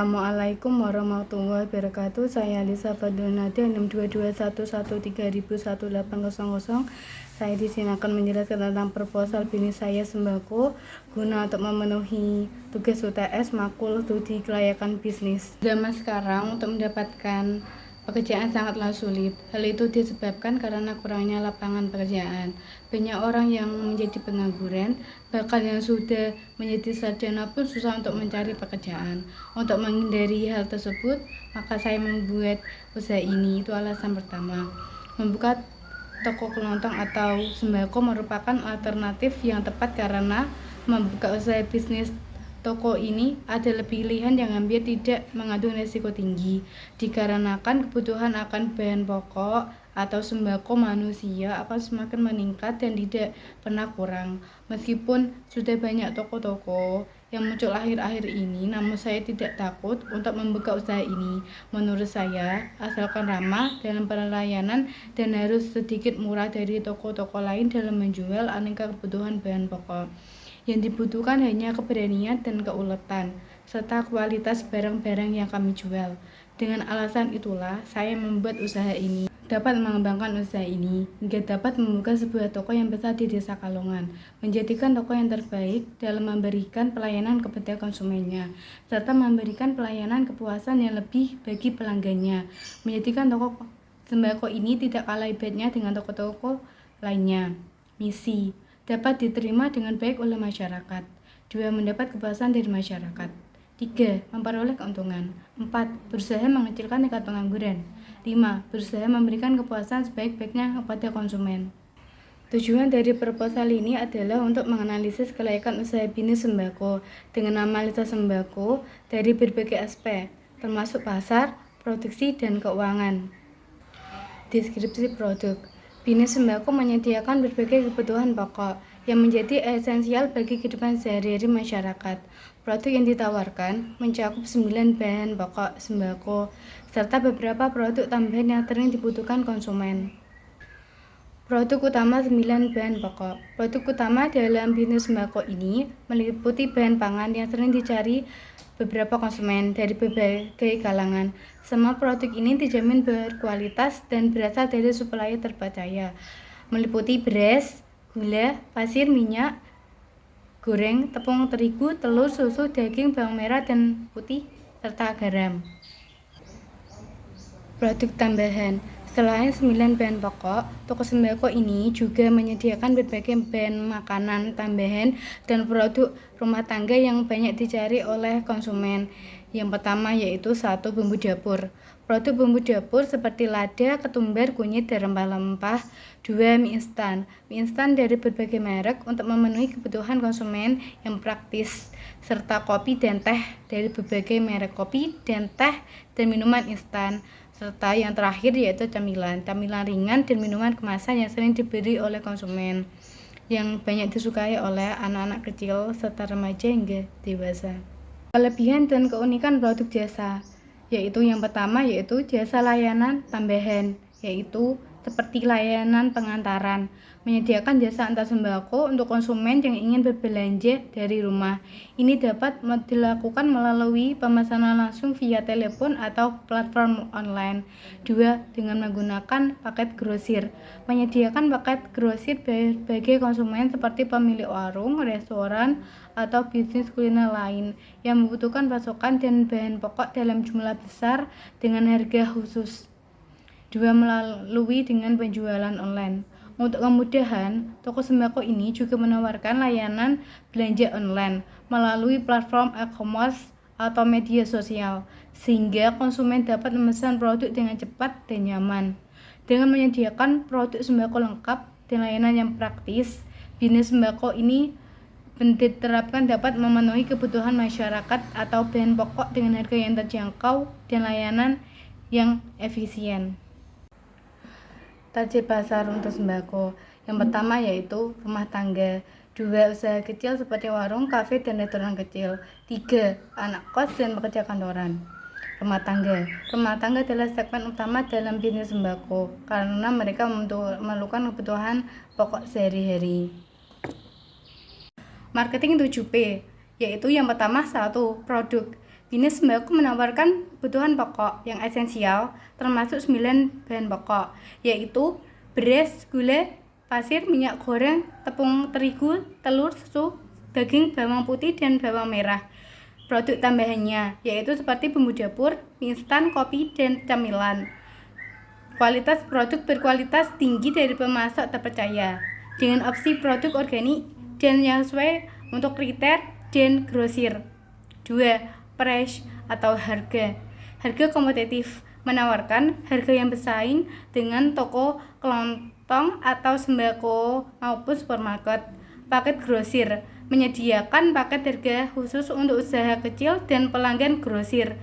Assalamualaikum warahmatullahi wabarakatuh. Saya Lisa Fadul Nadia 62211131800. Saya di sini akan menjelaskan tentang proposal bisnis saya sembako guna untuk memenuhi tugas UTS makul studi kelayakan bisnis. Zaman sekarang untuk mendapatkan pekerjaan sangatlah sulit. Hal itu disebabkan karena kurangnya lapangan pekerjaan. Banyak orang yang menjadi pengangguran, bahkan yang sudah menjadi sarjana pun susah untuk mencari pekerjaan. Untuk menghindari hal tersebut, maka saya membuat usaha ini. Itu alasan pertama. Membuka toko kelontong atau sembako merupakan alternatif yang tepat karena membuka usaha bisnis toko ini adalah pilihan yang hampir tidak mengandung risiko tinggi, dikarenakan kebutuhan akan bahan pokok atau sembako manusia akan semakin meningkat dan tidak pernah kurang. Meskipun sudah banyak toko-toko yang muncul akhir-akhir ini, namun saya tidak takut untuk membuka usaha ini. Menurut saya, asalkan ramah dalam pelayanan dan harus sedikit murah dari toko-toko lain dalam menjual aneka kebutuhan bahan pokok. Yang dibutuhkan hanya keberanian dan keuletan, serta kualitas barang-barang yang kami jual. Dengan alasan itulah, saya membuat usaha ini. Dapat mengembangkan usaha ini, hingga dapat membuka sebuah toko yang besar di Desa Kalongan, menjadikan toko yang terbaik dalam memberikan pelayanan kepada konsumennya, serta memberikan pelayanan kepuasan yang lebih bagi pelanggannya, menjadikan toko sembako ini tidak kalah hebatnya dengan toko-toko lainnya. Misi dapat diterima dengan baik oleh masyarakat. 2. Mendapat kepuasan dari masyarakat. 3. Memperoleh keuntungan. 4. Berusaha mengecilkan tingkat pengangguran. 5. Berusaha memberikan kepuasan sebaik-baiknya kepada konsumen. Tujuan dari proposal ini adalah untuk menganalisis kelayakan usaha bisnis sembako dengan analisa sembako dari berbagai aspek, termasuk pasar, produksi, dan keuangan. Deskripsi produk. Bisnis sembako menyediakan berbagai kebutuhan pokok yang menjadi esensial bagi kehidupan sehari-hari masyarakat. Produk yang ditawarkan mencakup 9 bahan pokok sembako serta beberapa produk tambahan yang sering dibutuhkan konsumen. Produk utama 9 bahan pokok. Produk utama dalam bisnis sembako ini meliputi bahan pangan yang sering dicari beberapa konsumen dari berbagai kalangan. Semua produk ini dijamin berkualitas dan berasal dari supplier terpercaya, meliputi beras, gula, pasir, minyak goreng, tepung terigu, telur, susu, daging, bawang merah dan putih, serta garam. Produk tambahan. Selain 9 bahan pokok, toko sembako ini juga menyediakan berbagai bahan makanan tambahan dan produk rumah tangga yang banyak dicari oleh konsumen. Yang pertama yaitu 1. Bumbu dapur. Produk bumbu dapur seperti lada, ketumbar, kunyit, dan rempah-rempah. 2. Mie instan. Mie instan dari berbagai merek untuk memenuhi kebutuhan konsumen yang praktis, serta kopi dan teh dari berbagai merek kopi dan teh dan minuman instan. Serta yang terakhir yaitu camilan ringan dan minuman kemasan yang sering dibeli oleh konsumen, yang banyak disukai oleh anak-anak kecil serta remaja hingga dewasa. Kelebihan dan keunikan produk jasa, yaitu yang pertama yaitu jasa layanan tambahan, yaitu seperti layanan pengantaran, menyediakan jasa antar sembako untuk konsumen yang ingin berbelanja dari rumah. Ini dapat dilakukan melalui pemesanan langsung via telepon atau platform online. 2. Dengan menggunakan paket grosir, menyediakan paket grosir bagi konsumen seperti pemilik warung, restoran, atau bisnis kuliner lain yang membutuhkan pasokan dan bahan pokok dalam jumlah besar dengan harga khusus. 2. Melalui dengan penjualan online. Untuk kemudahan, toko sembako ini juga menawarkan layanan belanja online melalui platform e-commerce atau media sosial, sehingga konsumen dapat memesan produk dengan cepat dan nyaman. Dengan menyediakan produk sembako lengkap dan layanan yang praktis, bisnis sembako ini diterapkan dapat memenuhi kebutuhan masyarakat atau bahan pokok dengan harga yang terjangkau dan layanan yang efisien. Target pasar untuk sembako. Yang pertama yaitu rumah tangga. 2. Usaha kecil seperti warung, kafe, dan restoran kecil. 3. Anak kos dan pekerja kantoran. Rumah tangga. Rumah tangga adalah segmen utama dalam bisnis sembako karena mereka memerlukan kebutuhan pokok sehari-hari. Marketing 7P, yaitu yang pertama 1. Produk. Binus Sembako menawarkan kebutuhan pokok yang esensial termasuk 9 bahan pokok, yaitu beras, gula, pasir, minyak goreng, tepung terigu, telur, susu, daging, bawang putih, dan bawang merah. Produk tambahannya yaitu seperti bumbu dapur, mie instan, kopi, dan camilan. Kualitas produk berkualitas tinggi dari pemasok terpercaya dengan opsi produk organik dan yang sesuai untuk retail dan grosir. 2. Price atau harga. Harga kompetitif menawarkan harga yang bersaing dengan toko kelontong atau sembako maupun supermarket. Paket grosir menyediakan paket harga khusus untuk usaha kecil dan pelanggan grosir.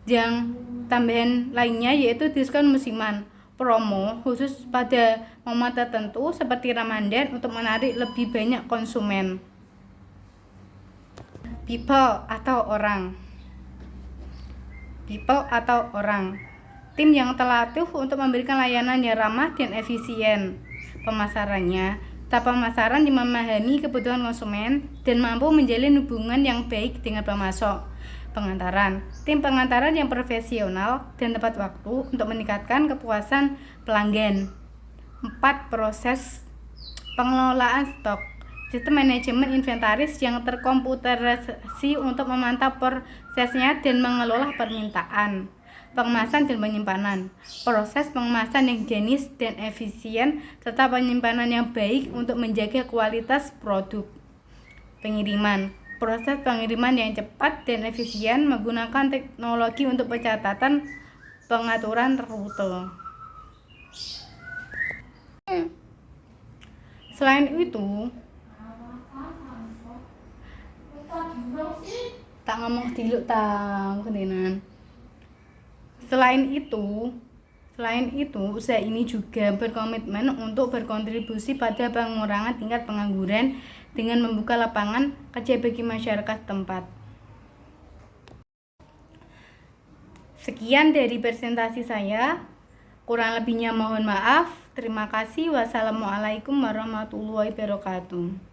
Yang tambahan lainnya yaitu diskon musiman, promo khusus pada momen tertentu seperti Ramadan untuk menarik lebih banyak konsumen. People atau orang. Tim yang terlatih untuk memberikan layanan yang ramah dan efisien. Pemasarannya, tahap pemasaran yang memahami kebutuhan konsumen dan mampu menjalin hubungan yang baik dengan pemasok. Pengantaran, tim pengantaran yang profesional dan tepat waktu untuk meningkatkan kepuasan pelanggan. 4. Proses pengelolaan stok. Sistem manajemen inventaris yang terkomputerisasi untuk memantau prosesnya dan mengelola permintaan. Pengemasan dan penyimpanan. Proses pengemasan yang higienis dan efisien serta penyimpanan yang baik untuk menjaga kualitas produk. Pengiriman. Proses pengiriman yang cepat dan efisien menggunakan teknologi untuk pencatatan pengaturan rute. Selain itu, tak ngomong diluk tang kedenan. Selain itu, usaha ini juga berkomitmen untuk berkontribusi pada pengurangan tingkat pengangguran dengan membuka lapangan kerja bagi masyarakat tempat. Sekian dari presentasi saya. Kurang lebihnya mohon maaf. Terima kasih. Wassalamualaikum warahmatullahi wabarakatuh.